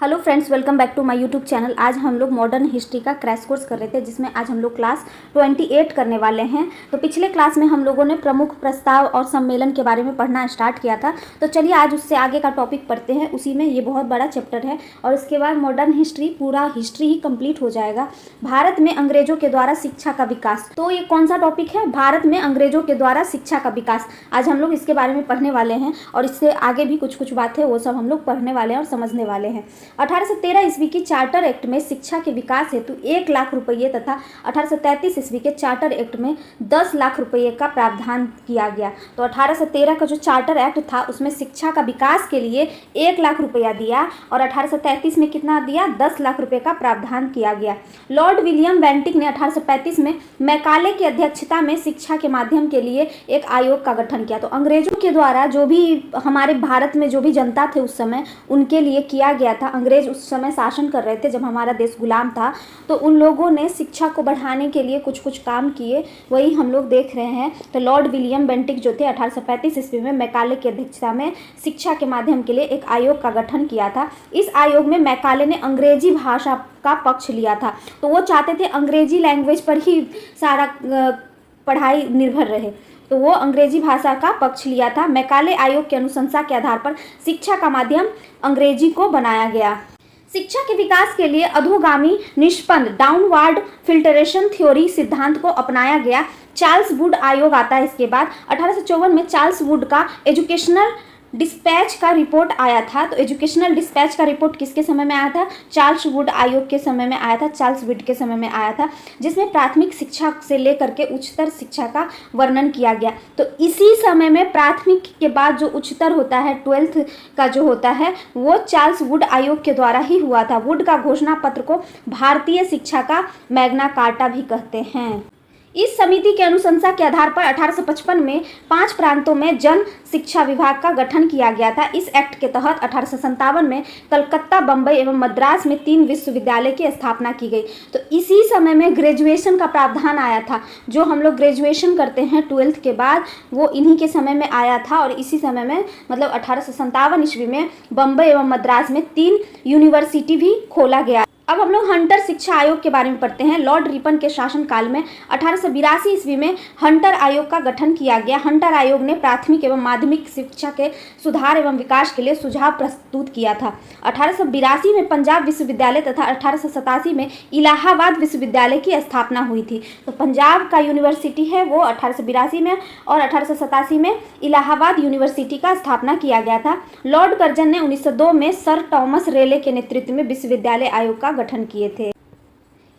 Hello friends, welcome back to my YouTube channel. आज हम लोग मॉडर्न हिस्ट्री का क्रैश कोर्स कर रहे थे, जिसमें आज हम लोग क्लास 28 करने वाले हैं। तो पिछले क्लास में हम लोगों ने प्रमुख प्रस्ताव और सम्मेलन के बारे में पढ़ना स्टार्ट किया था। तो चलिए आज उससे आगे का टॉपिक पढ़ते हैं। उसी में ये बहुत बड़ा चैप्टर है और इसके बाद मॉडर्न हिस्ट्री, पूरा हिस्ट्री ही कंप्लीट हो जाएगा। भारत में अंग्रेजों के द्वारा शिक्षा का विकास। तो ये कौन सा टॉपिक है? भारत में अंग्रेजों के द्वारा शिक्षा का विकास। आज हम लोग इसके बारे में पढ़ने वाले हैं और इससे आगे भी कुछ बातें वो सब हम लोग पढ़ने वाले हैं और समझने वाले हैं। 1813 ईस्वी की चार्टर एक्ट में शिक्षा के विकास हेतु 1 लाख रुपये तथा 1833 ईस्वी के चार्टर एक्ट में 10 लाख रुपये का प्रावधान किया गया। तो 1813 का जो चार्टर एक्ट था उसमें शिक्षा का विकास के लिए 1 लाख रुपया दिया और 1833 में कितना दिया? 10 लाख रुपये का प्रावधान किया गया। लॉर्ड विलियम बेंटिक ने 1835 में मैकाले की अध्यक्षता में शिक्षा के माध्यम के लिए एक आयोग का गठन किया। तो अंग्रेजों के द्वारा जो भी हमारे भारत में जो भी जनता थे उस समय, उनके लिए किया गया था। अंग्रेज उस समय शासन कर रहे थे जब हमारा देश गुलाम था, तो उन लोगों ने शिक्षा को बढ़ाने के लिए कुछ काम किए, वही हम लोग देख रहे हैं। तो लॉर्ड विलियम बेंटिक जो थे 1835 ईस्वी में मैकाले की अध्यक्षता में शिक्षा के माध्यम के लिए एक आयोग का गठन किया था। इस आयोग में मैकाले ने अंग्रेजी भाषा का पक्ष लिया था। तो वो चाहते थे अंग्रेजी लैंग्वेज पर ही सारा पढ़ाई निर्भर रहे, तो वो अंग्रेजी भाषा का पक्ष लिया था। मैकाले आयोग की अनुशंसा के आधार पर शिक्षा का माध्यम अंग्रेजी को बनाया गया। शिक्षा के विकास के लिए अधोगामी निष्पन्न डाउनवार्ड फिल्टरेशन थ्योरी सिद्धांत को अपनाया गया। चार्ल्स वुड आयोग आता है इसके बाद। 1854 में चार्ल्स वुड का एजुकेशनल डिस्पैच का रिपोर्ट आया था। तो एजुकेशनल डिस्पैच का रिपोर्ट किसके समय में आया था? चार्ल्स वुड आयोग के समय में आया था, चार्ल्स वुड के समय में आया था, जिसमें प्राथमिक शिक्षा से लेकर के उच्चतर शिक्षा का वर्णन किया गया। तो इसी समय में प्राथमिक के बाद जो उच्चतर होता है, 12th का जो होता है, वो चार्ल्स वुड आयोग के द्वारा ही हुआ था। वुड का घोषणा पत्र को भारतीय शिक्षा का मैग्ना कार्टा भी कहते हैं। इस समिति के अनुशंसा के आधार पर 1855 में 5 प्रांतों में जन शिक्षा विभाग का गठन किया गया था। इस एक्ट के तहत 1857 में कलकत्ता, बम्बई एवं मद्रास में 3 विश्वविद्यालय की स्थापना की गई। तो इसी समय में ग्रेजुएशन का प्रावधान आया था। जो हम लोग ग्रेजुएशन करते हैं 12th के बाद, वो इन्हीं के समय में आया था। और इसी समय में मतलब 1857 ईस्वी में बम्बई एवं मद्रास में 3 यूनिवर्सिटी भी खोला गया। अब हम लोग हंटर शिक्षा आयोग के बारे में पढ़ते हैं। लॉर्ड रिपन के शासनकाल में 1882 ईस्वी में हंटर आयोग का गठन किया गया। हंटर आयोग ने प्राथमिक एवं माध्यमिक शिक्षा के सुधार एवं विकास के लिए सुझाव प्रस्तुत किया था। 1882 में पंजाब विश्वविद्यालय तथा 1887 में इलाहाबाद विश्वविद्यालय की स्थापना हुई थी। तो पंजाब का यूनिवर्सिटी है वो 1882 में और 1887 में इलाहाबाद यूनिवर्सिटी का स्थापना किया गया था। लॉर्ड कर्जन ने 1902 में सर टॉमस रेले के नेतृत्व में विश्वविद्यालय आयोग का गठन किए थे।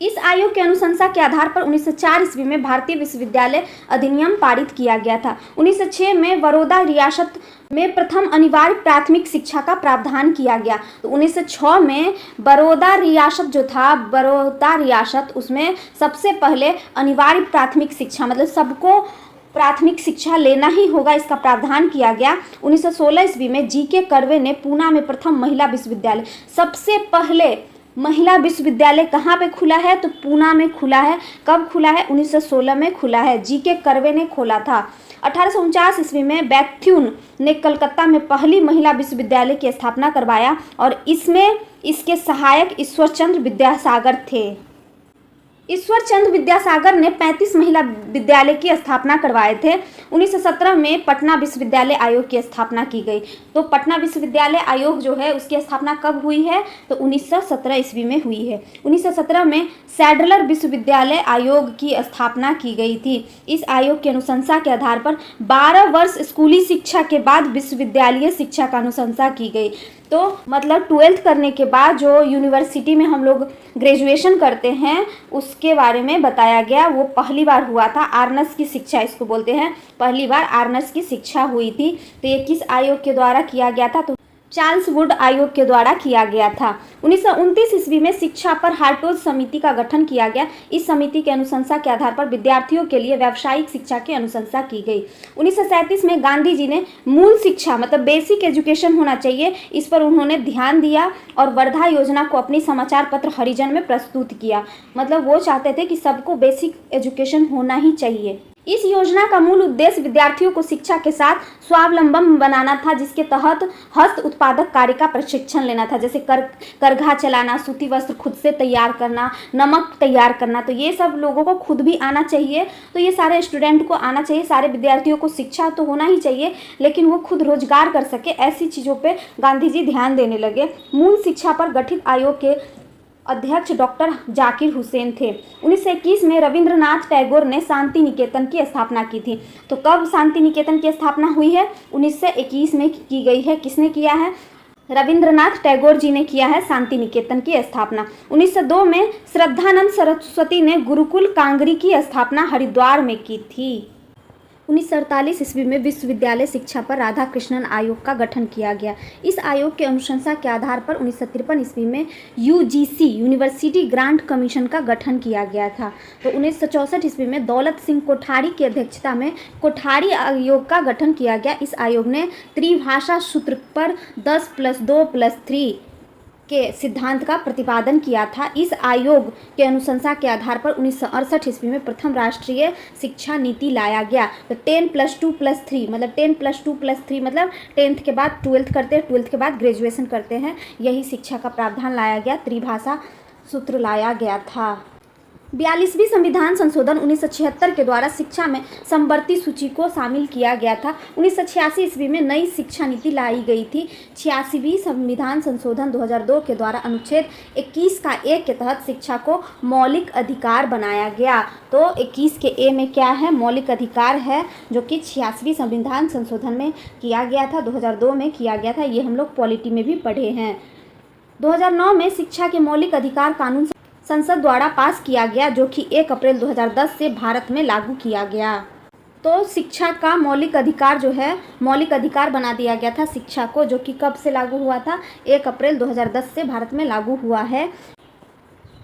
इस आयोग के अनुशंसा के आधार पर 1904 ईस्वी में भारतीय विश्वविद्यालय अधिनियम पारित किया गया था। 1906 में बड़ौदा रियासत में प्रथम अनिवार्य प्राथमिक शिक्षा का प्रावधान किया गया। तो 1906 में बड़ौदा रियासत जो था, बड़ौदा रियासत, उसमें सबसे पहले अनिवार्य प्राथमिक शिक्षा, मतलब सबको प्राथमिक शिक्षा लेना ही होगा, इसका प्रावधान किया गया। 1916 ईस्वी में जीके कर्वे ने पूना में प्रथम महिला विश्वविद्यालय, सबसे पहले महिला विश्वविद्यालय कहाँ पे खुला है? तो पूना में खुला है। कब खुला है? 1916 में खुला है। जीके कर्वे ने खोला था। 1849 ईस्वी में बैथ्यून ने कलकत्ता में पहली महिला विश्वविद्यालय की स्थापना करवाया और इसमें इसके सहायक ईश्वरचंद्र विद्यासागर थे। ईश्वरचंद्र विद्यासागर ने 35 महिला विद्यालय की स्थापना करवाए थे। 1917 में पटना विश्वविद्यालय आयोग की स्थापना की गई। तो पटना विश्वविद्यालय आयोग जो है उसकी स्थापना कब हुई है? तो 1917 ईस्वी में हुई है। 1917 में सैडलर विश्वविद्यालय आयोग की स्थापना की गई थी। इस आयोग की अनुशंसा के आधार पर 12 वर्ष स्कूली शिक्षा के बाद विश्वविद्यालय शिक्षा का अनुशंसा की गई। तो मतलब 12th करने के बाद जो यूनिवर्सिटी में हम लोग ग्रेजुएशन करते हैं उसके बारे में बताया गया। वो पहली बार हुआ था। आर्नस की शिक्षा इसको बोलते हैं। पहली बार आर्नस की शिक्षा हुई थी। तो ये किस आयोग के द्वारा किया गया था? तो चार्ल्स वुड आयोग के द्वारा किया गया था। 1929 ईस्वी में शिक्षा पर हार्टोज समिति का गठन किया गया। इस समिति के अनुशंसा के आधार पर विद्यार्थियों के लिए व्यावसायिक शिक्षा की अनुशंसा की गई। 1937 में गांधी जी ने मूल शिक्षा, मतलब बेसिक एजुकेशन होना चाहिए, इस पर उन्होंने ध्यान दिया और वर्धा योजना को अपनी समाचार पत्र हरिजन में प्रस्तुत किया। मतलब वो चाहते थे कि सबको बेसिक एजुकेशन होना ही चाहिए। इस योजना का मूल उद्देश्य विद्यार्थियों को शिक्षा के साथ स्वावलंबन बनाना था, जिसके तहत हस्त उत्पादक कार्य का प्रशिक्षण लेना था, जैसे करघा चलाना, सूती वस्त्र खुद से तैयार करना, नमक तैयार करना। तो ये सब लोगों को खुद भी आना चाहिए। तो ये सारे स्टूडेंट को आना चाहिए, सारे विद्यार्थियों को शिक्षा तो होना ही चाहिए, लेकिन वो खुद रोजगार कर सके, ऐसी चीज़ों पर गांधी जी ध्यान देने लगे। मूल शिक्षा पर गठित आयोग के अध्यक्ष डॉक्टर जाकिर हुसैन थे। 1921 में रविंद्रनाथ टैगोर ने शांति निकेतन की स्थापना की थी। तो कब शांति निकेतन की स्थापना हुई है? 1921 में की गई है। किसने किया है? रविंद्रनाथ टैगोर जी ने किया है शांति निकेतन की स्थापना। 1902 में श्रद्धानंद सरस्वती ने गुरुकुल कांगरी की स्थापना हरिद्वार में की थी। 1948 ईस्वी में विश्वविद्यालय शिक्षा पर राधा कृष्णन आयोग का गठन किया गया। इस आयोग के अनुशंसा के आधार पर 1953 ईस्वी में यूजीसी यूनिवर्सिटी ग्रांट कमीशन का गठन किया गया था। तो 1964 ईस्वी में दौलत सिंह कोठारी की अध्यक्षता में कोठारी आयोग का गठन किया गया। इस आयोग ने त्रिभाषा सूत्र पर 10+2+3 के सिद्धांत का प्रतिपादन किया था। इस आयोग के अनुशंसा के आधार पर 1968 ईस्वी में प्रथम राष्ट्रीय शिक्षा नीति लाया गया। तो 10+2+3 मतलब 10+2+3 मतलब 10th के बाद 12th करते हैं, 12th के बाद ग्रेजुएशन करते हैं। यही शिक्षा का प्रावधान लाया गया, त्रिभाषा सूत्र लाया गया था। 42वीं संविधान संशोधन 1976 के द्वारा शिक्षा में समवर्ती सूची को शामिल किया गया था। 1986 ईस्वी में नई शिक्षा नीति लाई गई थी। 86वीं संविधान संशोधन 2002 के द्वारा अनुच्छेद 21 का 1 के तहत शिक्षा को मौलिक अधिकार बनाया गया। तो 21 के ए में क्या है? मौलिक अधिकार है, जो कि 86वीं संविधान संशोधन में किया गया था, 2002 में किया गया था। ये हम लोग पॉलिटी में भी पढ़े हैं। 2009 में शिक्षा के मौलिक अधिकार कानून संसद द्वारा पास किया गया, जो कि 1 अप्रैल 2010 से भारत में लागू किया गया। तो शिक्षा का मौलिक अधिकार जो है, मौलिक अधिकार बना दिया गया था शिक्षा को, जो कि कब से लागू हुआ था? 1 अप्रैल 2010 से भारत में लागू हुआ है।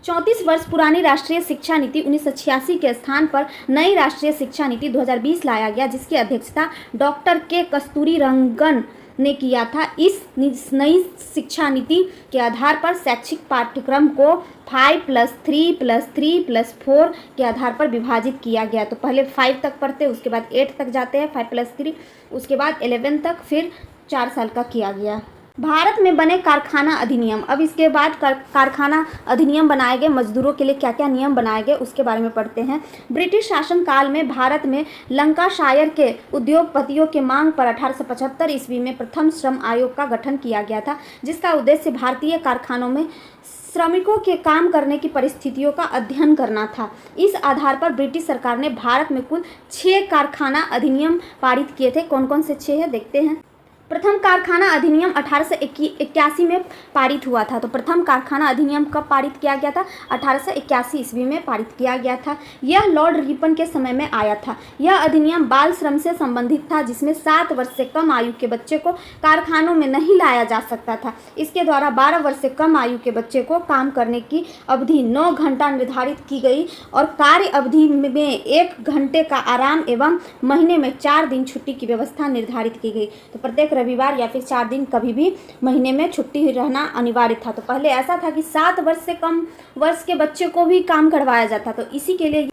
34 वर्ष पुरानी राष्ट्रीय शिक्षा नीति 1986 के स्थान पर नई राष्ट्रीय शिक्षा नीति 2020 लाया गया, जिसकी अध्यक्षता डॉक्टर के कस्तूरीरंगन ने किया था। इस नई शिक्षा नीति के आधार पर शैक्षिक पाठ्यक्रम को 5+3+3+4 के आधार पर विभाजित किया गया। तो पहले 5 तक पढ़ते, उसके बाद 8 तक जाते हैं, 5+3, उसके बाद 11 तक, फिर 4 साल का किया गया। भारत में बने कारखाना अधिनियम। अब इसके बाद कारखाना अधिनियम बनाए गए, मजदूरों के लिए क्या क्या नियम बनाए गए उसके बारे में पढ़ते हैं। ब्रिटिश शासन काल में भारत में लंकाशायर के उद्योगपतियों के मांग पर 1875 ईस्वी में प्रथम श्रम आयोग का गठन किया गया था, जिसका उद्देश्य भारतीय कारखानों में श्रमिकों के काम करने की परिस्थितियों का अध्ययन करना था। इस आधार पर ब्रिटिश सरकार ने भारत में कुल 6 कारखाना अधिनियम पारित किए थे। कौन कौन से 6 है देखते हैं। प्रथम कारखाना अधिनियम 1881 में पारित हुआ था। तो प्रथम कारखाना अधिनियम कब पारित किया गया था? 1881 ईस्वी में पारित किया गया था। यह लॉर्ड रिपन के समय में आया था। यह अधिनियम बाल श्रम से संबंधित था, जिसमें 7 वर्ष से कम आयु के बच्चे को कारखानों में नहीं लाया जा सकता था। इसके द्वारा 12 वर्ष से कम आयु के बच्चे को काम करने की अवधि 9 घंटा निर्धारित की गई और कार्य अवधि में 1 घंटे का आराम एवं महीने में 4 दिन छुट्टी की व्यवस्था निर्धारित की गई। तो प्रत्येक रविवार या फिर 4 दिन कभी भी महीने में छुट्टी रहना अनिवार्य था। तो पहले ऐसा था कि 7 वर्ष से कम वर्ष के बच्चे को भी काम करवाया जाता। तो इसी के लिए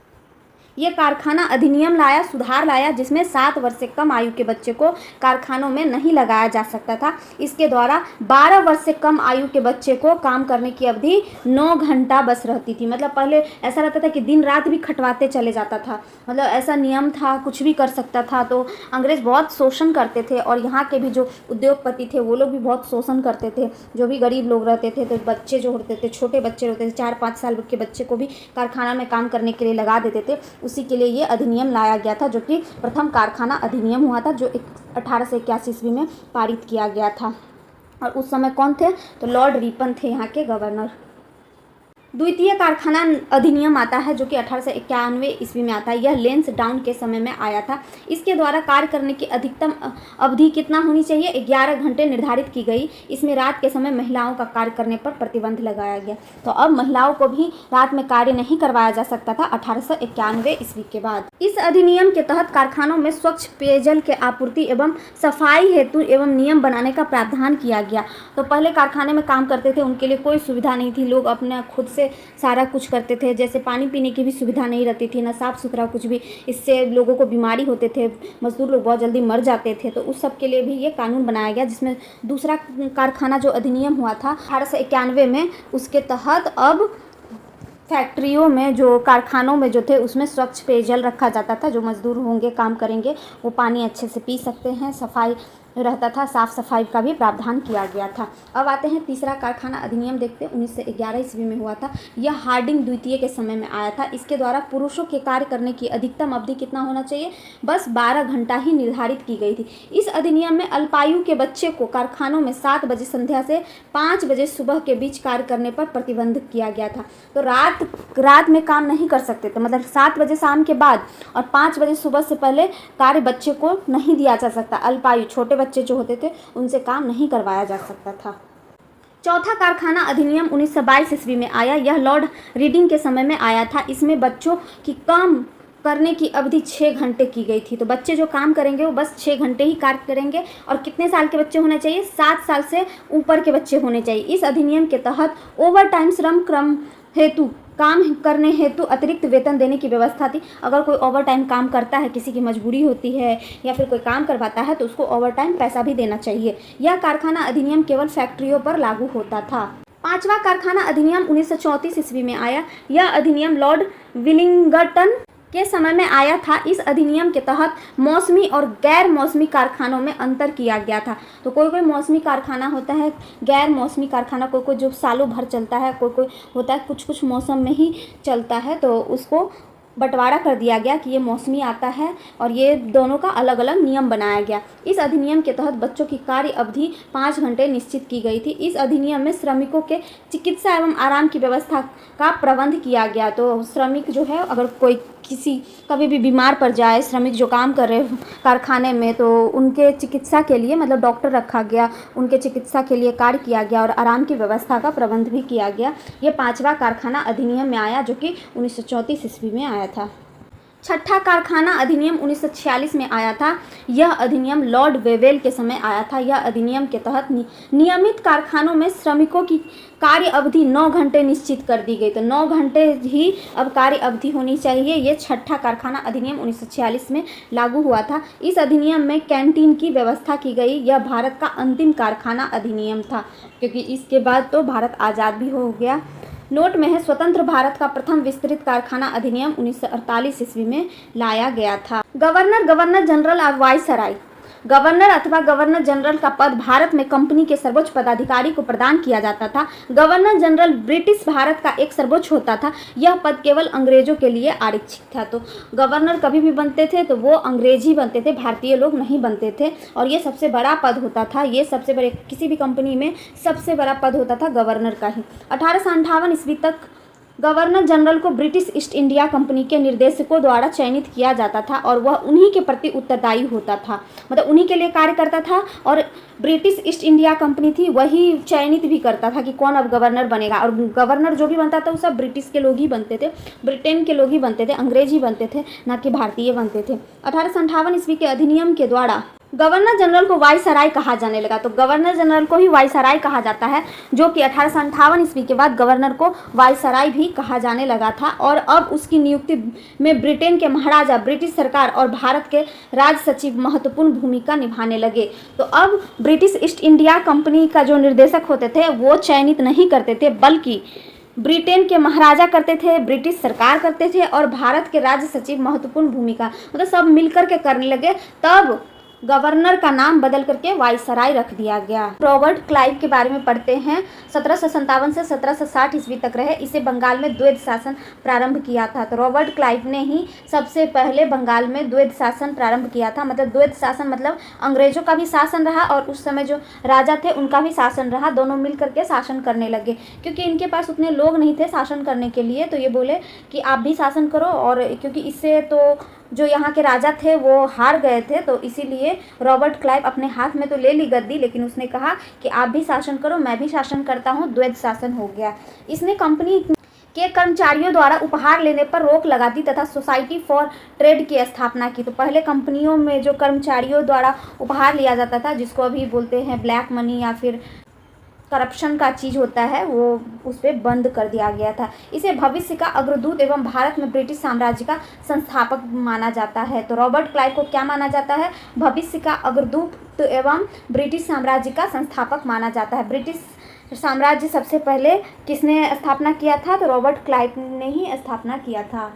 ये कारखाना अधिनियम लाया, सुधार लाया, जिसमें 7 वर्ष से कम आयु के बच्चे को कारखानों में नहीं लगाया जा सकता था। इसके द्वारा 12 वर्ष से कम आयु के बच्चे को काम करने की अवधि 9 घंटा बस रहती थी। मतलब पहले ऐसा रहता था कि दिन रात भी खटवाते चले जाता था, मतलब ऐसा नियम था, कुछ भी कर सकता था। तो अंग्रेज़ बहुत शोषण करते थे और यहाँ के भी जो उद्योगपति थे वो लोग भी बहुत शोषण करते थे। जो भी गरीब लोग रहते थे, तो बच्चे जो होते थे, छोटे बच्चे होते थे, 4-5 साल के बच्चे को भी कारखाना में काम करने के लिए लगा देते थे। उसी के लिए ये अधिनियम लाया गया था, जो कि प्रथम कारखाना अधिनियम हुआ था, जो 1881 ईस्वी में पारित किया गया था। और उस समय कौन थे? तो लॉर्ड रिपन थे यहाँ के गवर्नर। द्वितीय कारखाना अधिनियम आता है, जो कि 1891 ईस्वी में आता है। यह लेंस डाउन के समय में आया था। इसके द्वारा कार्य करने की अधिकतम अवधि कितना होनी चाहिए? 11 घंटे निर्धारित की गई। इसमें रात के समय महिलाओं का कार्य करने पर प्रतिबंध लगाया गया। तो अब महिलाओं को भी रात में कार्य नहीं करवाया जा सकता था 1891 ईस्वी के बाद। इस अधिनियम के तहत कारखानों में स्वच्छ पेयजल के आपूर्ति एवं सफाई हेतु एवं नियम बनाने का प्रावधान किया गया। तो पहले कारखाने में काम करते थे, उनके लिए कोई सुविधा नहीं थी, लोग अपने खुद से से सारा कुछ करते थे। जैसे पानी पीने की भी सुविधा नहीं रहती थी, ना साफ़ सुथरा कुछ भी, इससे लोगों को बीमारी होते थे, मज़दूर लोग बहुत जल्दी मर जाते थे। तो उस सब के लिए भी ये कानून बनाया गया, जिसमें दूसरा कारखाना जो अधिनियम हुआ था 1891 में, उसके तहत अब फैक्ट्रियों में, जो कारखानों में जो थे, उसमें स्वच्छ पेयजल रखा जाता था। जो मज़दूर होंगे, काम करेंगे, वो पानी अच्छे से पी सकते हैं, सफाई रहता था, साफ़ सफाई का भी प्रावधान किया गया था। अब आते हैं तीसरा कारखाना अधिनियम देखते हैं, 1911 ईस्वी में हुआ था। यह हार्डिंग द्वितीय के समय में आया था। इसके द्वारा पुरुषों के कार्य करने की अधिकतम अवधि कितना होना चाहिए? बस 12 घंटा ही निर्धारित की गई थी। इस अधिनियम में अल्पायु के बच्चे को कारखानों में 7 बजे संध्या से 5 बजे सुबह के बीच कार्य करने पर प्रतिबंध किया गया था। तो रात में काम नहीं कर सकते थे, मतलब 7 बजे शाम के बाद और 5 बजे सुबह से पहले कार्य बच्चे को नहीं दिया जा सकता। अल्पायु छोटे बच्चे जो होते थे, उनसे काम नहीं करवाया जा सकता था। चौथा कारखाना अधिनियम 1922 ईस्वी में आया। यह लॉर्ड रीडिंग के समय में आया था। इसमें बच्चों की काम करने की अवधि 6 घंटे की गई थी। तो बच्चे जो काम करेंगे वो बस 6 घंटे ही कार्य करेंगे। और कितने साल के बच्चे होने चाहिए? 7 साल से ऊपर के बच्चे होने चाहिए। इस अधिनियम के तहत ओवर टाइम श्रम क्रम हेतु, काम करने हेतु अतिरिक्त वेतन देने की व्यवस्था थी। अगर कोई ओवर टाइम काम करता है, किसी की मजबूरी होती है या फिर कोई काम करवाता है, तो उसको ओवर टाइम पैसा भी देना चाहिए। यह कारखाना अधिनियम केवल फैक्ट्रियों पर लागू होता था। पांचवा कारखाना अधिनियम 1934 ईस्वी में आया। यह अधिनियम लॉर्ड विलिंगटन के समय में आया था। इस अधिनियम के तहत मौसमी और गैर मौसमी कारखानों में अंतर किया गया था। तो कोई कोई मौसमी कारखाना होता है, गैर मौसमी कारखाना कोई कोई जो सालों भर चलता है, कोई कोई होता है कुछ कुछ मौसम में ही चलता है। तो उसको बंटवारा कर दिया गया कि ये मौसमी आता है और ये दोनों का अलग अलग नियम बनाया गया। इस अधिनियम के तहत बच्चों की कार्य अवधि 5 घंटे निश्चित की गई थी। इस अधिनियम में श्रमिकों के चिकित्सा एवं आराम की व्यवस्था का प्रबंध किया गया। तो श्रमिक जो है, अगर कोई कभी भी बीमार पड़ जाए, श्रमिक जो काम कर रहे कारखाने में, तो उनके चिकित्सा के लिए, मतलब डॉक्टर रखा गया, उनके चिकित्सा के लिए कार्य किया गया और आराम की व्यवस्था का प्रबंध भी किया गया। ये पांचवा कारखाना अधिनियम में आया, जो कि 1934 ईस्वी में आया था। छठा कारखाना अधिनियम 1946 में आया था। यह अधिनियम लॉर्ड वेवेल के समय आया था। यह अधिनियम के तहत नियमित कारखानों में श्रमिकों की कार्य अवधि 9 घंटे निश्चित कर दी गई। तो 9 घंटे ही अब कार्य अवधि होनी चाहिए। ये छठा कारखाना अधिनियम 1946 में लागू हुआ था। इस अधिनियम में कैंटीन की व्यवस्था की गई। यह भारत का अंतिम कारखाना अधिनियम था, क्योंकि इसके बाद तो भारत आज़ाद भी हो गया। नोट में है, स्वतंत्र भारत का प्रथम विस्तृत कारखाना अधिनियम 1948 ईस्वी में लाया गया था। गवर्नर, गवर्नर जनरल और वायसराय। गवर्नर अथवा गवर्नर जनरल का पद भारत में कंपनी के सर्वोच्च पदाधिकारी को प्रदान किया जाता था। गवर्नर जनरल ब्रिटिश भारत का एक सर्वोच्च होता था। यह पद केवल अंग्रेजों के लिए आरक्षित था। तो गवर्नर कभी भी बनते थे तो वो अंग्रेज ही बनते थे, भारतीय लोग नहीं बनते थे। और ये सबसे बड़ा पद होता था। ये सबसे बड़े, किसी भी कंपनी में सबसे बड़ा पद होता था गवर्नर का ही। 1858 ईस्वी तक गवर्नर जनरल को ब्रिटिश ईस्ट इंडिया कंपनी के निर्देशकों द्वारा चयनित किया जाता था और वह उन्हीं के प्रति उत्तरदायी होता था, मतलब उन्हीं के लिए कार्य करता था। और ब्रिटिश ईस्ट इंडिया कंपनी थी, वही चयनित भी करता था कि कौन अब गवर्नर बनेगा। और गवर्नर जो भी बनता था वो सब ब्रिटिश के लोग ही बनते थे, ब्रिटेन के लोग ही बनते थे, अंग्रेज ही बनते थे, ना कि भारतीय बनते थे। 1858 ईस्वी के अधिनियम के द्वारा गवर्नर जनरल को वायसराय कहा जाने लगा। तो गवर्नर जनरल को ही वायसराय कहा जाता है, जो कि 1858 ईस्वी के बाद गवर्नर को वायसराय भी कहा जाने लगा था। और अब उसकी नियुक्ति में ब्रिटेन के महाराजा, ब्रिटिश सरकार और भारत के राज सचिव महत्वपूर्ण भूमिका निभाने लगे। तो अब ब्रिटिश ईस्ट इंडिया कंपनी का जो निर्देशक होते थे वो चयनित नहीं करते थे, बल्कि ब्रिटेन के महाराजा करते थे, ब्रिटिश सरकार करते थे और भारत के राज सचिव महत्वपूर्ण भूमिका, मतलब सब मिलकर के करने लगे। तब गवर्नर का नाम बदल करके वायसराय रख दिया गया। रॉबर्ट क्लाइव के बारे में पढ़ते हैं। 1757 से 1760 ईस्वी तक रहे। इसे बंगाल में द्वैध शासन प्रारंभ किया था। तो रॉबर्ट क्लाइव ने ही सबसे पहले बंगाल में द्वैध शासन प्रारंभ किया था। मतलब द्वैध शासन मतलब अंग्रेजों का भी शासन रहा और उस समय जो राजा थे उनका भी शासन रहा, दोनों मिल करके शासन करने लगे। क्योंकि इनके पास उतने लोग नहीं थे शासन करने के लिए, तो ये बोले कि आप भी शासन करो। और क्योंकि इससे तो जो यहाँ के राजा थे वो हार गए थे, तो इसीलिए रॉबर्ट क्लाइव अपने हाथ में तो ले ली गद्दी, लेकिन उसने कहा कि आप भी शासन करो, मैं भी शासन करता हूँ, द्वैध शासन हो गया। इसने कंपनी के कर्मचारियों द्वारा उपहार लेने पर रोक लगा दी तथा सोसाइटी फॉर ट्रेड की स्थापना की। तो पहले कंपनियों में जो कर्मचारियों द्वारा उपहार लिया जाता था, जिसको अभी बोलते हैं ब्लैक मनी या फिर करप्शन का चीज़ होता है वो उस पर बंद कर दिया गया था। इसे भविष्य का अग्रदूत एवं भारत में ब्रिटिश साम्राज्य का संस्थापक माना जाता है। तो रॉबर्ट क्लाइव को क्या माना जाता है? भविष्य का अग्रदूत एवं ब्रिटिश साम्राज्य का संस्थापक माना जाता है। ब्रिटिश साम्राज्य सबसे पहले किसने स्थापना किया था? तो रॉबर्ट क्लाइव ने ही स्थापना किया था।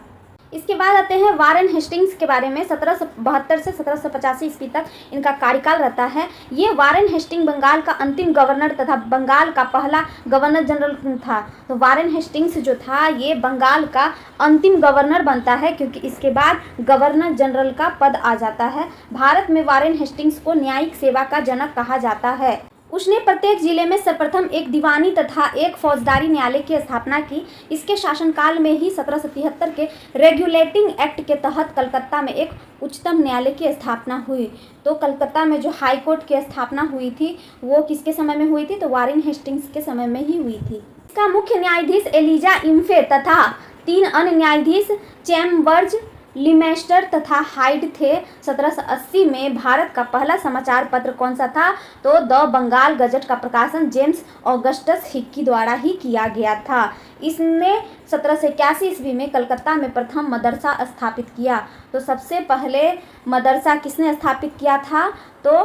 इसके बाद आते हैं वारेन हेस्टिंग्स के बारे में। 1772 से 1785 ईस्वी तक इनका कार्यकाल रहता है। ये वारेन हेस्टिंग बंगाल का अंतिम गवर्नर तथा बंगाल का पहला गवर्नर जनरल था। तो वारेन हेस्टिंग्स जो था ये बंगाल का अंतिम गवर्नर बनता है, क्योंकि इसके बाद गवर्नर जनरल का पद आ जाता है। भारत में वारेन हेस्टिंग्स को न्यायिक सेवा का जनक कहा जाता है। उसने प्रत्येक जिले में सर्वप्रथम एक दीवानी तथा एक फौजदारी न्यायालय की स्थापना की। इसके शासनकाल में ही 1773 के रेगुलेटिंग एक्ट के तहत कलकत्ता में एक उच्चतम न्यायालय की स्थापना हुई। तो कलकत्ता में जो हाई कोर्ट की स्थापना हुई थी वो किसके समय में हुई थी? तो वारेन हेस्टिंग्स के समय में ही हुई थी। इसका मुख्य न्यायाधीश एलिजा इम्फे तथा 3 अन्य न्यायाधीश चैम्बर्स, लिमेस्टर तथा हाइड थे। 1780 में भारत का पहला समाचार पत्र कौन सा था? तो द बंगाल गजट का प्रकाशन जेम्स ऑगस्टस हिक्की द्वारा ही किया गया था। इसने 1781 ईस्वी में कलकत्ता में प्रथम मदरसा स्थापित किया। तो सबसे पहले मदरसा किसने स्थापित किया था? तो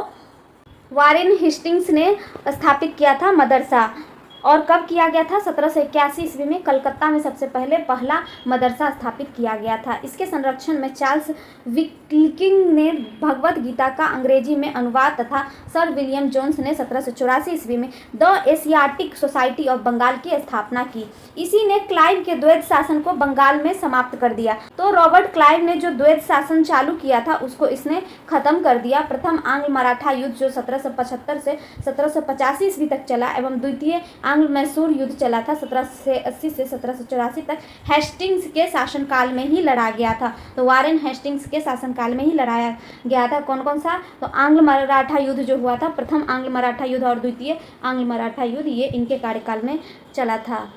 वारेन हेस्टिंग्स ने स्थापित किया था मदरसा। और कब किया गया था? 1781 ईस्वी में कलकत्ता में सबसे पहले पहला मदरसा स्थापित किया गया था। इसके संरक्षण में चार्ल्स विल्किंग ने भगवत गीता का अंग्रेजी में अनुवाद तथा सर विलियम जोन्स ने 1784 ईस्वी में the Asiatic Society of Bengal की स्थापना की। इसी ने क्लाइव के द्वैत शासन को बंगाल में समाप्त कर दिया। तो रॉबर्ट क्लाइव ने जो द्वैत शासन चालू किया था उसको इसने खत्म कर दिया। प्रथम आंग्ल मराठा युद्ध जो 1775 से 1785 ईस्वी तक चला एवं द्वितीय आंग्ल मैसूर युद्ध चला था 1780 से 1784 तक हेस्टिंग्स के शासनकाल में ही लड़ा गया था। तो वारेन हेस्टिंग्स के शासनकाल में ही लड़ाया गया था। कौन कौन सा? तो आंग्ल मराठा युद्ध जो हुआ था, प्रथम आंग्ल मराठा युद्ध और द्वितीय आंग्ल मराठा युद्ध, ये इनके कार्यकाल में चला था।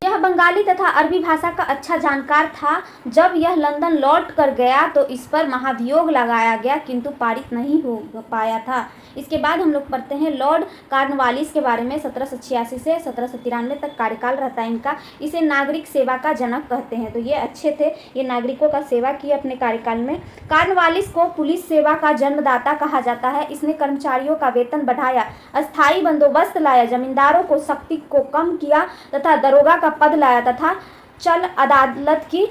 यह बंगाली तथा अरबी भाषा का अच्छा जानकार था। जब यह लंदन लौट कर गया तो इस पर महाभियोग लगाया गया किंतु पारित नहीं हो पाया था। इसके बाद हम लोग पढ़ते हैं लॉर्ड कॉर्नवालिस के बारे में। 1786 से 1793 तक कार्यकाल रहता है इनका। इसे नागरिक सेवा का जनक कहते हैं। तो ये अच्छे थे, ये नागरिकों का सेवा की अपने कार्यकाल में। कॉर्नवालिस को पुलिस सेवा का जन्मदाता कहा जाता है। इसने कर्मचारियों का वेतन बढ़ाया, अस्थायी बंदोबस्त लाया, जमींदारों को सख्ती को कम किया तथा दरोगा का पद लाया तथा चल अदालत की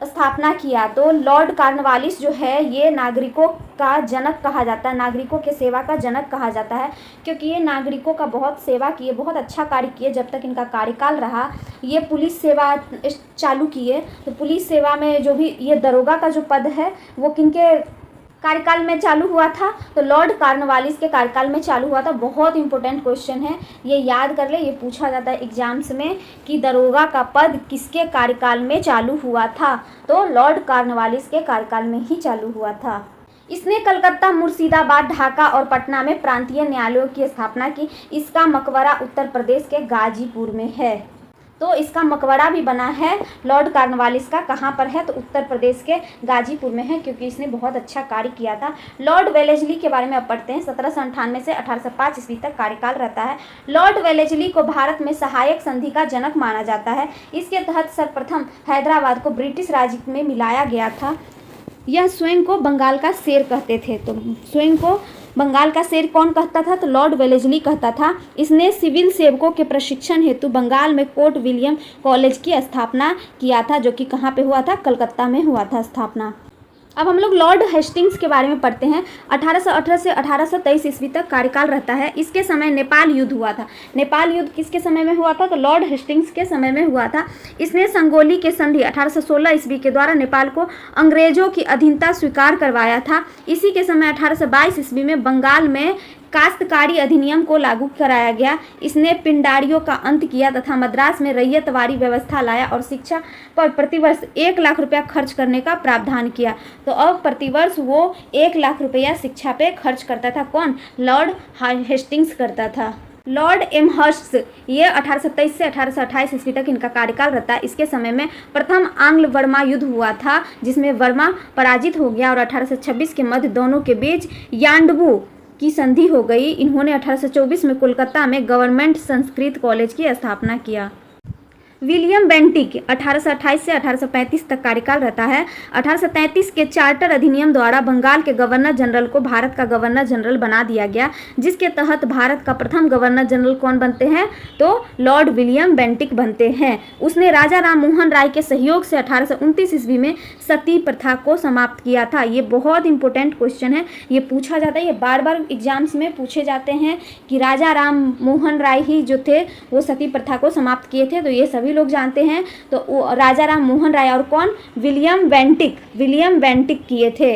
स्थापना किया। तो लॉर्ड कॉर्नवालिस जो है ये नागरिकों का जनक कहा जाता है, नागरिकों के सेवा का जनक कहा जाता है, क्योंकि ये नागरिकों का बहुत सेवा किए, बहुत अच्छा कार्य किए। जब तक इनका कार्यकाल रहा ये पुलिस सेवा चालू किए। तो पुलिस सेवा में जो भी ये दरोगा का जो पद है वो किनके कार्यकाल में चालू हुआ था? तो लॉर्ड कॉर्नवालिस के कार्यकाल में चालू हुआ था। बहुत इंपॉर्टेंट क्वेश्चन है, ये याद कर ले, ये पूछा जाता है एग्जाम्स में कि दरोगा का पद किसके कार्यकाल में चालू हुआ था? तो लॉर्ड कॉर्नवालिस के कार्यकाल में ही चालू हुआ था। इसने कलकत्ता, मुर्शिदाबाद, ढाका और पटना में प्रांतीय न्यायालयों की स्थापना की। इसका मकबरा उत्तर प्रदेश के गाजीपुर में है। तो इसका मकबरा भी बना है लॉर्ड कॉर्नवालिस का। कहाँ पर है? तो उत्तर प्रदेश के गाजीपुर में है, क्योंकि इसने बहुत अच्छा कार्य किया था। लॉर्ड वेलेस्ली के बारे में अब पढ़ते हैं। 1798 से 1805 ईस्वी तक कार्यकाल रहता है। लॉर्ड वेलेस्ली को भारत में सहायक संधि का जनक माना जाता है। इसके तहत सर्वप्रथम हैदराबाद को ब्रिटिश राज्य में मिलाया गया था। यह स्वयं को बंगाल का शेर कहते थे। तो स्वयं को बंगाल का शेर कौन कहता था? तो लॉर्ड वेलेस्ली कहता था। इसने सिविल सेवकों के प्रशिक्षण हेतु बंगाल में कोर्ट विलियम कॉलेज की स्थापना किया था, जो कि कहाँ पे हुआ था? कलकत्ता में हुआ था स्थापना। अब हम लोग लॉर्ड हेस्टिंग्स के बारे में पढ़ते हैं। 1818 से 1823 ईस्वी तक कार्यकाल रहता है। इसके समय नेपाल युद्ध हुआ था। नेपाल युद्ध किसके समय में हुआ था? तो लॉर्ड हेस्टिंग्स के समय में हुआ था। इसने संगोली के संधि 1816 ईस्वी के द्वारा नेपाल को अंग्रेजों की अधीनता स्वीकार करवाया था। इसी के समय 1822 ईस्वी में बंगाल में काश्तकारी अधिनियम को लागू कराया गया। इसने पिंडारियों का अंत किया तथा मद्रास में रैयतवाड़ी व्यवस्था लाया और शिक्षा पर प्रतिवर्ष 1 लाख रुपया खर्च करने का प्रावधान किया। तो अब प्रतिवर्ष वो 1 लाख रुपया शिक्षा पे खर्च करता था। कौन? लॉर्ड हेस्टिंग्स करता था। लॉर्ड एमहर्स्ट, ये 1827 से 1828 ईस्वी तक इनका कार्यकाल रहता है। इसके समय में प्रथम आंग्ल वर्मा युद्ध हुआ था, जिसमें वर्मा पराजित हो गया और 1826 के मध्य दोनों के बीच यान्डबू की संधि हो गई। इन्होंने 1824 में कोलकाता में गवर्नमेंट संस्कृत कॉलेज की स्थापना किया। विलियम बेंटिक 1828 से 1835 तक कार्यकाल रहता है। 1833 के चार्टर अधिनियम द्वारा बंगाल के गवर्नर जनरल को भारत का गवर्नर जनरल बना दिया गया, जिसके तहत भारत का प्रथम गवर्नर जनरल कौन बनते हैं, तो लॉर्ड विलियम बेंटिक बनते हैं। उसने राजा राम मोहन राय के सहयोग से 1829 ईस्वी में सती प्रथा को समाप्त किया था। ये बहुत इंपॉर्टेंट क्वेश्चन है, ये पूछा जाता है, ये बार बार एग्जाम्स में पूछे जाते हैं कि राजा राम मोहन राय ही जो थे वो सती प्रथा को समाप्त किए थे, तो ये सभी लोग जानते हैं। तो वो राजा राम मोहन राय और कौन, विलियम बेंटिक किए थे,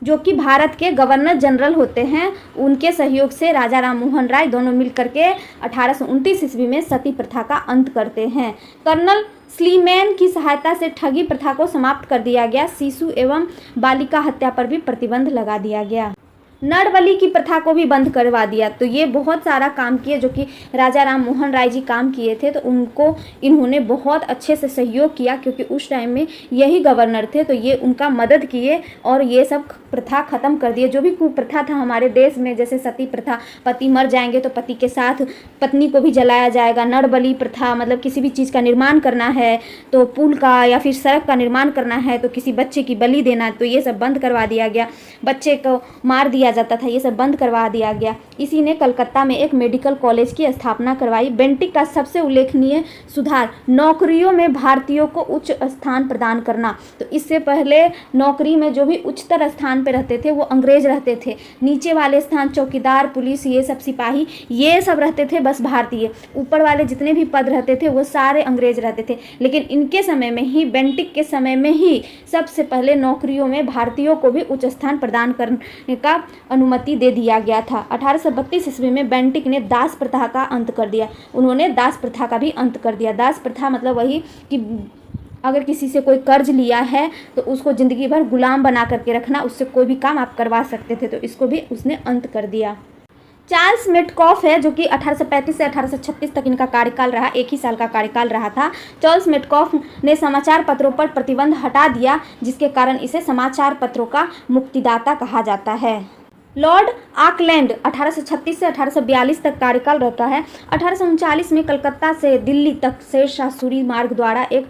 जो कि भारत के गवर्नर जनरल होते हैं। उनके सहयोग से राजा राम मोहन राय दोनों मिलकर के 1829 ईस्वी में सती प्रथा का अंत करते हैं। कर्नल स्लीमैन की सहायता से ठगी प्रथा को समाप्त कर दिया गया। शिशु एवं बालिका हत्या पर भी प्रतिबंध लगा दिया गया। नरबली की प्रथा को भी बंद करवा दिया। तो ये बहुत सारा काम किए जो कि राजा राम मोहन राय जी काम किए थे, तो उनको इन्होंने बहुत अच्छे से सहयोग किया, क्योंकि उस टाइम में यही गवर्नर थे, तो ये उनका मदद किए और ये सब प्रथा ख़त्म कर दिए। जो भी कुप्रथा था हमारे देश में, जैसे सती प्रथा, पति मर जाएंगे तो पति के साथ पत्नी को भी जलाया जाएगा। नरबली प्रथा मतलब किसी भी चीज़ का निर्माण करना है, तो पुल का या फिर सड़क का निर्माण करना है, तो किसी बच्चे की बलि देना, तो ये सब बंद करवा दिया गया। बच्चे को मार दिया जाता था, ये सब बंद करवा दिया गया। इसी ने कलकत्ता में एक मेडिकल कॉलेज की स्थापना करवाई। बेंटिक का सबसे उल्लेखनीय सुधार नौकरियों में भारतीयों को उच्च स्थान प्रदान करना। तो इससे पहले नौकरी में जो भी उच्चतर स्थान पे रहते थे वो अंग्रेज रहते थे, नीचे वाले स्थान चौकीदार, पुलिस, ये सब सिपाही, ये सब रहते थे बस भारतीय। ऊपर वाले जितने भी पद रहते थे वो सारे अंग्रेज रहते थे। लेकिन इनके समय में ही, बेंटिक के समय में ही सबसे पहले नौकरियों में भारतीयों को भी उच्च स्थान प्रदान करने का अनुमति दे दिया गया था। 1832 ईस्वी में बेंटिक ने दास प्रथा का अंत कर दिया। उन्होंने दास प्रथा का भी अंत कर दिया। दास प्रथा मतलब वही कि अगर किसी से कोई कर्ज लिया है तो उसको ज़िंदगी भर गुलाम बना करके रखना, उससे कोई भी काम आप करवा सकते थे, तो इसको भी उसने अंत कर दिया। चार्ल्स मेटकॉफ है, जो कि 1835 से 1836 तक इनका कार्यकाल रहा, एक ही साल का कार्यकाल रहा था। चार्ल्स मेटकॉफ ने समाचार पत्रों पर प्रतिबंध हटा दिया, जिसके कारण इसे समाचार पत्रों का मुक्तिदाता कहा जाता है। लॉर्ड ऑकलैंड 1836 से 1842 तक कार्यकाल रहता है। 1839 में कलकत्ता से दिल्ली तक शेरशाह सूरी मार्ग द्वारा एक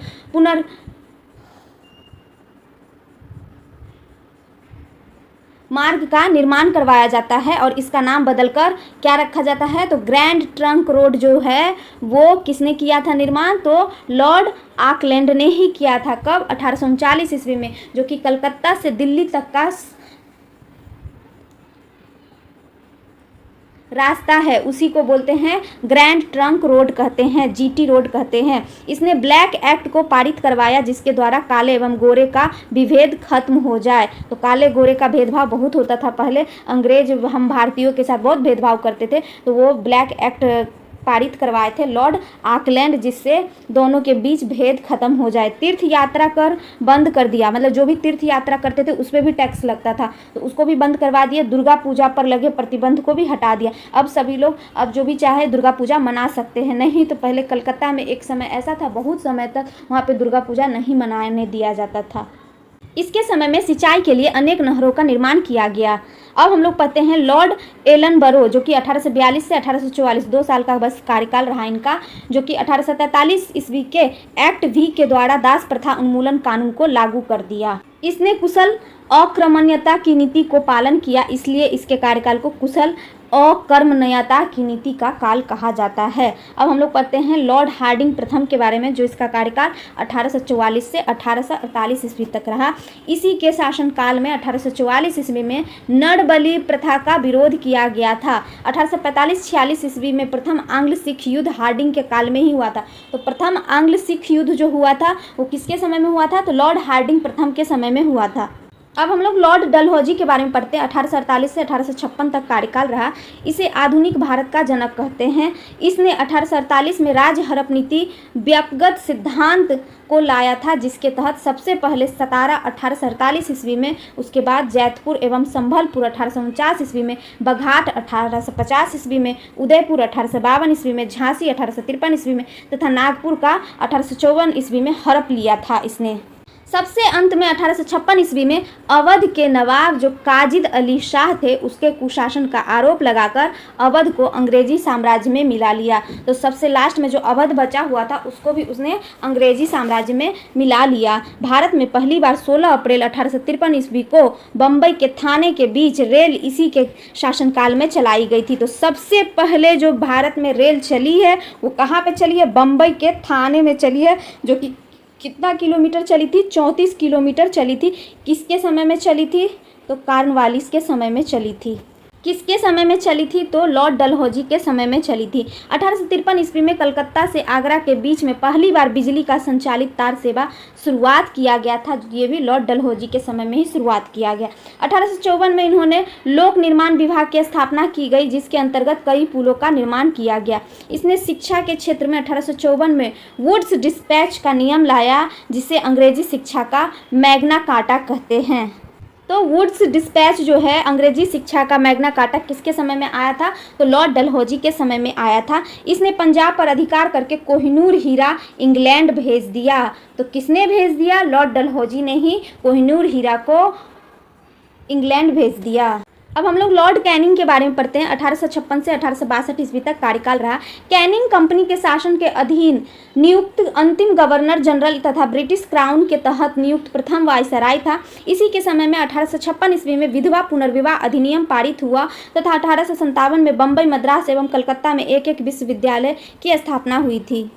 मार्ग का निर्माण करवाया जाता है और इसका नाम बदलकर क्या रखा जाता है, तो ग्रैंड ट्रंक रोड जो है वो किसने किया था निर्माण, तो लॉर्ड ऑकलैंड ने ही किया था। कब, 1839 ईस्वी में, जो कि कलकत्ता से दिल्ली तक का रास्ता है उसी को बोलते हैं ग्रैंड ट्रंक रोड कहते हैं, जीटी रोड कहते हैं। इसने ब्लैक एक्ट को पारित करवाया, जिसके द्वारा काले एवं गोरे का विभेद खत्म हो जाए। तो काले गोरे का भेदभाव बहुत होता था पहले, अंग्रेज हम भारतीयों के साथ बहुत भेदभाव करते थे, तो वो ब्लैक एक्ट पारित करवाए थे लॉर्ड ऑकलैंड, जिससे दोनों के बीच भेद खत्म हो जाए। तीर्थ यात्रा कर बंद कर दिया, मतलब जो भी तीर्थ यात्रा करते थे उस पर भी टैक्स लगता था, तो उसको भी बंद करवा दिया। दुर्गा पूजा पर लगे प्रतिबंध को भी हटा दिया। अब सभी लोग अब जो भी चाहे दुर्गा पूजा मना सकते हैं। नहीं तो पहले कलकत्ता में एक समय ऐसा था, बहुत समय तक वहाँ पर दुर्गा पूजा नहीं मनाने दिया जाता था। इसके समय में सिंचाई के लिए अनेक नहरों का निर्माण किया गया। अब हम लोग पढ़ते हैं लॉर्ड एलनबरो, जो कि 1842 से 1844 2 साल का बस कार्यकाल रहा इनका, जो कि 1843 ईस्वी के एक्ट वी के द्वारा दास प्रथा उन्मूलन कानून को लागू कर दिया। इसने कुशल अक्रमण्यता की नीति को पालन किया, इसलिए इसके कार्यकाल को कुशल अकर्मण्यता की नीति का काल कहा जाता है। अब हम लोग पढ़ते हैं लॉर्ड हार्डिंग प्रथम के बारे में, जो इसका कार्यकाल 1844 से 1848 ईस्वी तक रहा। इसी के शासनकाल में 1844 ईस्वी में नरबली प्रथा का विरोध किया गया था। 1845-46 ईस्वी में प्रथम आंग्ल सिख युद्ध हार्डिंग के काल में ही हुआ था। तो प्रथम आंग्ल सिख युद्ध जो हुआ था वो किसके समय में हुआ था, तो लॉर्ड हार्डिंग प्रथम के समय में हुआ था। अब हम लोग लॉर्ड डलहौजी के बारे में पढ़ते हैं। 1848 से 1856 तक कार्यकाल रहा। इसे आधुनिक भारत का जनक कहते हैं। इसने 1848 में राज्य हड़प नीति व्यक्तिगत सिद्धांत को लाया था, जिसके तहत सबसे पहले सतारा 1848 ईस्वी में, उसके बाद जैतपुर एवं संभलपुर 1849 ईस्वी में, बघाट 1850 ईस्वी में, उदयपुर 1852 ईस्वी में, झांसी 1853 ईस्वी में तथा नागपुर का 1854 ईस्वी में हड़प लिया था इसने। सबसे अंत में 1856 ईस्वी में अवध के नवाब जो काजिद अली शाह थे उसके कुशासन का आरोप लगाकर अवध को अंग्रेजी साम्राज्य में मिला लिया। तो सबसे लास्ट में जो अवध बचा हुआ था उसको भी उसने अंग्रेजी साम्राज्य में मिला लिया। भारत में पहली बार 16 अप्रैल 1853 ईस्वी को बम्बई के थाने के बीच रेल इसी के शासनकाल में चलाई गई थी। तो सबसे पहले जो भारत में रेल चली है वो कहाँ पे चली है? बम्बई के थाने में चली है, जो कि कितना किलोमीटर चली थी? 34 किलोमीटर चली थी। किसके समय में चली थी? तो कॉर्नवालिस के समय में चली थी। किसके समय में चली थी? तो लॉर्ड डलहौजी के समय में चली थी। 1853 ईस्वी में कलकत्ता से आगरा के बीच में पहली बार बिजली का संचालित तार सेवा शुरुआत किया गया था। ये भी लॉर्ड डलहौजी के समय में ही शुरुआत किया गया। 1854 में इन्होंने लोक निर्माण विभाग की स्थापना की गई, जिसके अंतर्गत कई पुलों का निर्माण किया गया। इसने शिक्षा के क्षेत्र में 1854 में वुड्स डिस्पैच का नियम लाया, जिसे अंग्रेजी शिक्षा का मैग्ना कार्टा कहते हैं। तो वुड्स डिस्पैच जो है अंग्रेजी शिक्षा का मैग्ना कार्टा किसके समय में आया था? तो लॉर्ड डलहौजी के समय में आया था। इसने पंजाब पर अधिकार करके कोहिनूर हीरा इंग्लैंड भेज दिया। तो किसने भेज दिया? लॉर्ड डलहौजी ने ही कोहिनूर हीरा को इंग्लैंड भेज दिया। अब हम लोग लॉर्ड कैनिंग के बारे में पढ़ते हैं। 1856 से 1862 ईस्वी तक कार्यकाल रहा। कैनिंग कंपनी के शासन के अधीन नियुक्त अंतिम गवर्नर जनरल तथा ब्रिटिश क्राउन के तहत नियुक्त प्रथम वायसराय था। इसी के समय में 1856 ईस्वी में विधवा पुनर्विवाह अधिनियम पारित हुआ तथा 1857 में बम्बई, मद्रास एवं कलकत्ता में एक एक विश्वविद्यालय की स्थापना हुई थी।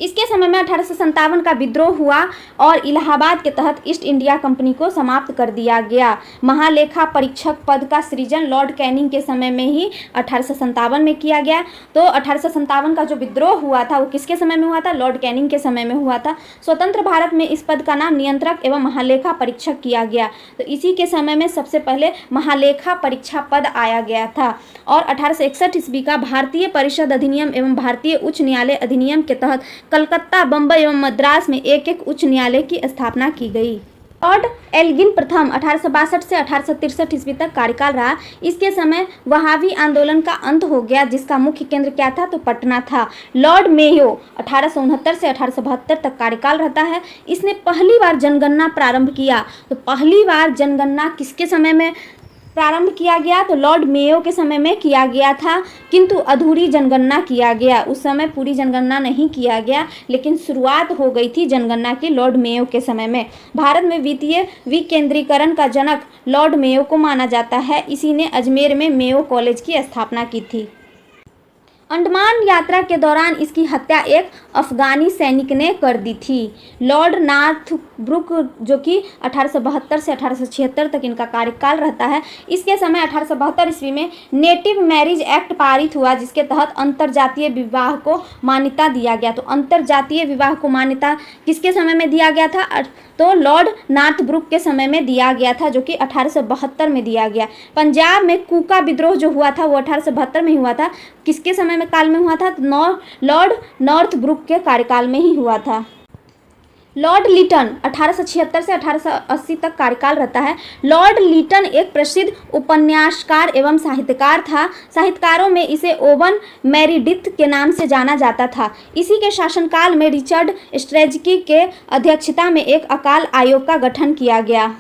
इसके समय में 1857 का विद्रोह हुआ और इलाहाबाद के तहत ईस्ट इंडिया कंपनी को समाप्त कर दिया गया। महालेखा परीक्षक पद का सृजन लॉर्ड कैनिंग के समय में ही 1857 में किया गया। तो 1857 का जो विद्रोह हुआ था वो किसके समय में हुआ था? लॉर्ड कैनिंग के समय में हुआ था। स्वतंत्र भारत में इस पद का नाम नियंत्रक एवं महालेखा परीक्षक किया गया। तो इसी के समय में सबसे पहले महालेखा परीक्षा पद आया गया था। और 1861 ईस्वी का भारतीय परिषद अधिनियम एवं भारतीय उच्च न्यायालय अधिनियम के तहत कलकत्ता, बम्बई एवं मद्रास में एक एक उच्च न्यायालय की स्थापना की गई। लॉर्ड एल्गिन प्रथम 1862 से 1863 ईस्वी तक कार्यकाल रहा। इसके समय वहाबी आंदोलन का अंत हो गया, जिसका मुख्य केंद्र क्या था? तो पटना था। लॉर्ड मेयो 1869 से 1872 तक कार्यकाल रहता है। इसने पहली बार जनगणना प्रारंभ किया। तो पहली बार जनगणना किसके समय में प्रारंभ किया गया? तो लॉर्ड मेयो के समय में किया गया था, किंतु अधूरी जनगणना किया गया। उस समय पूरी जनगणना नहीं किया गया, लेकिन शुरुआत हो गई थी जनगणना की लॉर्ड मेयो के समय में। भारत में वित्तीय विकेंद्रीकरण का जनक लॉर्ड मेयो को माना जाता है। इसी ने अजमेर में मेयो कॉलेज की स्थापना की थी। अंडमान यात्रा के दौरान इसकी हत्या एक अफगानी सैनिक ने कर दी थी। लॉर्ड नॉर्थब्रुक जो कि 1872 से 1876 तक इनका कार्यकाल रहता है। इसके समय 1872 ईस्वी में नेटिव मैरिज एक्ट पारित हुआ, जिसके तहत अंतरजातीय विवाह को मान्यता दिया गया। तो अंतरजातीय विवाह को मान्यता किसके समय में दिया गया था? तो लॉर्ड नॉर्थब्रुक के समय में दिया गया था, जो कि 1872 में दिया गया। पंजाब में कूका विद्रोह जो हुआ था वो 1872 में हुआ था। किसके समय में काल में हुआ था? लॉर्ड नॉर्थब्रुक के कार्यकाल में ही हुआ था। लॉर्ड लिटन 1876 से 1880 तक कार्यकाल रहता है। लॉर्ड लिटन एक प्रसिद्ध उपन्यासकार एवं साहित्यकार था। साहित्यकारों में इसे ओवन मेरिडिथ के नाम से जाना जाता था। इसी के शासनकाल में रिचर्ड स्ट्रेटजी के अध्यक्षता में एक अकाल आयोग का गठन किया गया।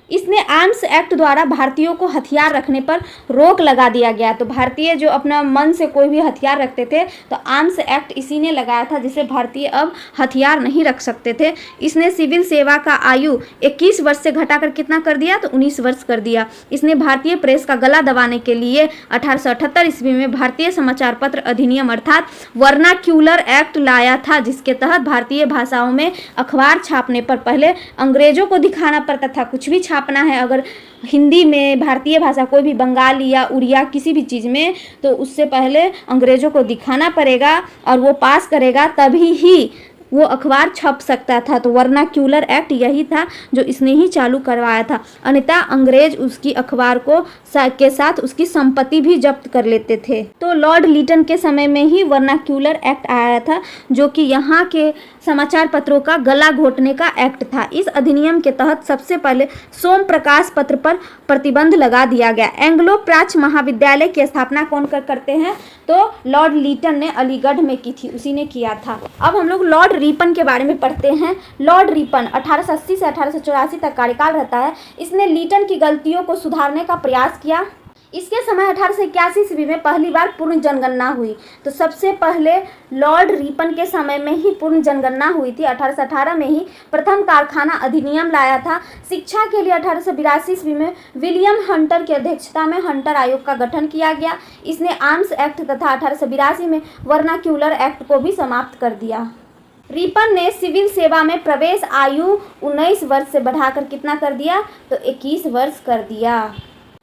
इसने आर्म्स एक्ट द्वारा भारतीयों को हथियार रखने पर रोक लगा दिया गया। तो भारतीय जो अपना मन से कोई भी हथियार रखते थे तो आर्म्स एक्ट इसी ने लगाया था, जिससे भारतीय अब हथियार नहीं रख सकते थे। इसने सिविल सेवा का आयु 21 वर्ष से घटाकर कितना कर दिया? तो 19 वर्ष कर दिया। इसने भारतीय प्रेस का गला दबाने के लिए 1878 ईस्वी में भारतीय समाचार पत्र अधिनियम अर्थात वर्नाक्यूलर एक्ट लाया था, जिसके तहत भारतीय भाषाओं में अखबार छापने पर पहले अंग्रेजों को दिखाना पड़ता था। कुछ भी छापना है अगर हिंदी में, भारतीय भाषा, कोई भी बंगाली या उड़िया किसी भी चीज़ में, तो उससे पहले अंग्रेजों को दिखाना पड़ेगा और वो पास करेगा, तभी ही वो अखबार छप सकता था। तो वर्नाक्यूलर एक्ट यही था जो इसने ही चालू करवाया था। अन्यथा अंग्रेज उसकी अखबार को के साथ उसकी संपत्ति भी जब्त कर लेते थे। तो लॉर्ड लिटन के समय में ही वर्नाक्यूलर एक्ट आया था, जो कि यहाँ के समाचार पत्रों का गला घोटने का एक्ट था। इस अधिनियम के तहत सबसे पहले सोम प्रकाश पत्र पर प्रतिबंध लगा दिया गया। एंग्लो प्राच्य महाविद्यालय की स्थापना कौन करते हैं? तो लॉर्ड लिटन ने अलीगढ़ में की थी, उसी ने किया था। अब हम लोग लॉर्ड रिपन के बारे में पढ़ते हैं। लॉर्ड रिपन 1880 से 1884 तक कार्यकाल रहता है। इसने लीटन की गलतियों को सुधारने का प्रयास किया। इसके समय 1881 ईस्वी में पहली बार पूर्ण जनगणना हुई। तो सबसे पहले लॉर्ड रिपन के समय में ही पूर्ण जनगणना हुई थी। 1818 में ही प्रथम कारखाना अधिनियम लाया था। शिक्षा के लिए 1882 ईस्वी में विलियम हंटर की अध्यक्षता में हंटर आयोग का गठन किया गया। इसने आर्म्स एक्ट तथा 1882 में वर्नाक्यूलर एक्ट को भी समाप्त कर दिया। रिपन ने सिविल सेवा में प्रवेश आयु 19 वर्ष से बढ़ाकर कितना कर दिया, तो 21 वर्ष कर दिया।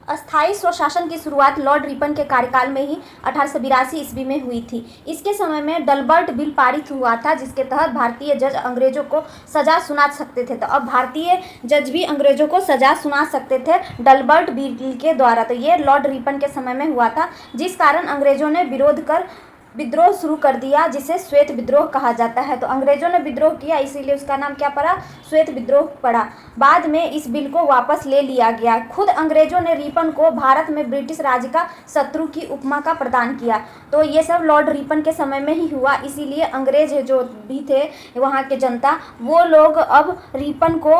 अस्थायी स्वशासन की शुरुआत लॉर्ड रिपन के कार्यकाल में ही 1882 ईस्वी में हुई थी। इसके समय में डलबर्ट बिल पारित हुआ था, जिसके तहत भारतीय जज अंग्रेजों को सजा सुना सकते थे। तो अब भारतीय जज भी अंग्रेजों को सजा सुना सकते थे डलबर्ट बिल के द्वारा। तो ये लॉर्ड रिपन के समय में हुआ था, जिस कारण अंग्रेजों ने विरोध कर विद्रोह शुरू कर दिया, जिसे श्वेत विद्रोह कहा जाता है। तो अंग्रेजों ने विद्रोह किया, इसीलिए उसका नाम क्या पड़ा, श्वेत विद्रोह पड़ा। बाद में इस बिल को वापस ले लिया गया। खुद अंग्रेजों ने रिपन को भारत में ब्रिटिश राज का शत्रु की उपमा का प्रदान किया। तो ये सब लॉर्ड रिपन के समय में ही हुआ, इसीलिए अंग्रेज जो भी थे वहाँ के जनता, वो लोग अब रिपन को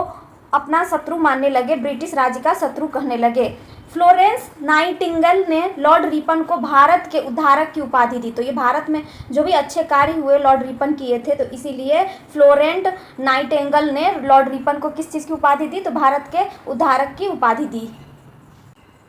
अपना शत्रु मानने लगे, ब्रिटिश राज का शत्रु कहने लगे। फ्लोरेंस नाइटिंगेल ने लॉर्ड रिपन को भारत के उद्धारक की उपाधि दी। तो ये भारत में जो भी अच्छे कार्य हुए लॉर्ड रिपन किए थे, तो इसीलिए फ्लोरेंट नाइटिंगेल ने लॉर्ड रिपन को किस चीज़ की उपाधि दी, तो भारत के उद्धारक की उपाधि दी।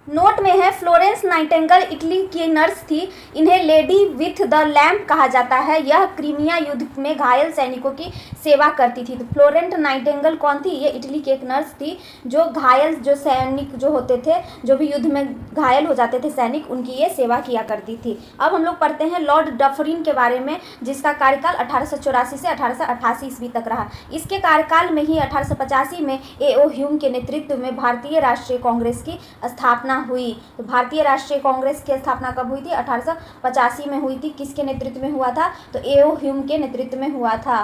नोट में है फ्लोरेंस नाइटिंगेल इटली की नर्स थी। इन्हें लेडी विथ द लैम्प कहा जाता है। यह क्रीमिया युद्ध में घायल सैनिकों की सेवा करती थी। तो फ्लोरेंस नाइटिंगेल कौन थी, ये इटली की एक नर्स थी जो घायल जो सैनिक जो होते थे, जो भी युद्ध में घायल हो जाते थे सैनिक, उनकी ये सेवा किया करती थी। अब हम लोग पढ़ते हैं लॉर्ड डफरिन के बारे में, जिसका कार्यकाल 1884 से 1888 ईस्वी तक रहा। इसके कार्यकाल में ही 1885 में A.O. ह्यूम के नेतृत्व में भारतीय राष्ट्रीय कांग्रेस की स्थापना हुई। तो भारतीय राष्ट्रीय कांग्रेस की स्थापना कब हुई थी, 1885 में हुई थी। किसके नेतृत्व में हुआ था, तो A.O. ह्यूम के नेतृत्व में हुआ था।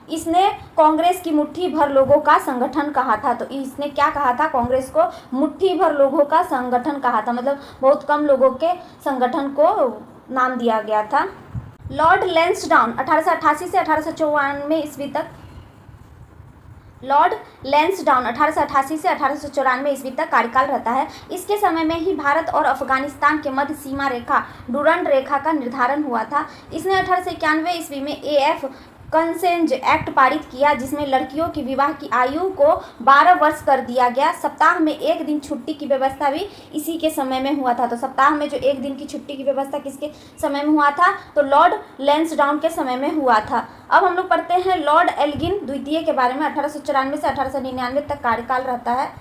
इसने कांग्रेस की मुट्ठी भर लोगों का संगठन कहा था। तो इसने क्या कहा था, कांग्रेस को मुट्ठी भर लोगों का संगठन कहा था, मतलब बहुत कम लोगों के संगठन को नाम दिया गया था। लॉर्ड लैंसडाउन 1888 से 1894 ईस्वी तक लॉर्ड लैंसडाउन 1888 से 1894 ईस्वी तक कार्यकाल रहता है। इसके समय में ही भारत और अफगानिस्तान के मध्य सीमा रेखा डुरंड रेखा का निर्धारण हुआ था। इसने 1891 ईस्वी में AF कंसेंट एक्ट पारित किया, जिसमें लड़कियों की विवाह की आयु को 12 वर्ष कर दिया गया। सप्ताह में एक दिन छुट्टी की व्यवस्था भी इसी के समय में हुआ था। तो सप्ताह में जो एक दिन की छुट्टी की व्यवस्था किसके समय में हुआ था, तो लॉर्ड लैंसडाउन के समय में हुआ था। अब हम लोग पढ़ते हैं लॉर्ड एल्गिन द्वितीय के बारे में। 1894 से 1899 तक कार्यकाल रहता है।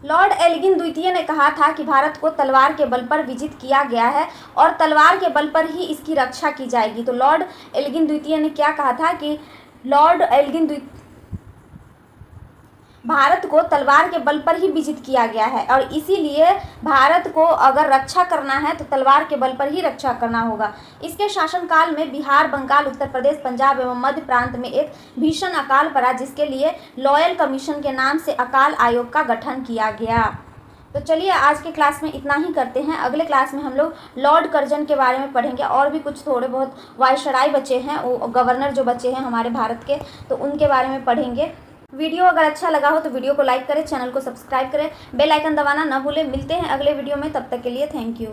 लॉर्ड एल्गिन द्वितीय ने कहा था कि भारत को तलवार के बल पर विजित किया गया है और तलवार के बल पर ही इसकी रक्षा की जाएगी। तो लॉर्ड एल्गिन द्वितीय ने क्या कहा था कि लॉर्ड एल्गिन भारत को तलवार के बल पर ही विजित किया गया है और इसीलिए भारत को अगर रक्षा करना है तो तलवार के बल पर ही रक्षा करना होगा। इसके शासनकाल में बिहार, बंगाल, उत्तर प्रदेश, पंजाब एवं मध्य प्रांत में एक भीषण अकाल पड़ा, जिसके लिए लॉयल कमीशन के नाम से अकाल आयोग का गठन किया गया। तो चलिए आज के क्लास में इतना ही करते हैं। अगले क्लास में हम लोग लॉर्ड कर्जन के बारे में पढ़ेंगे और भी कुछ थोड़े बहुत वायसराय बचे हैं, वो गवर्नर जो बचे हैं हमारे भारत के, तो उनके बारे में पढ़ेंगे। वीडियो अगर अच्छा लगा हो तो वीडियो को लाइक करें, चैनल को सब्सक्राइब करें, बेल आइकन दबाना ना भूलें। मिलते हैं अगले वीडियो में, तब तक के लिए थैंक यू।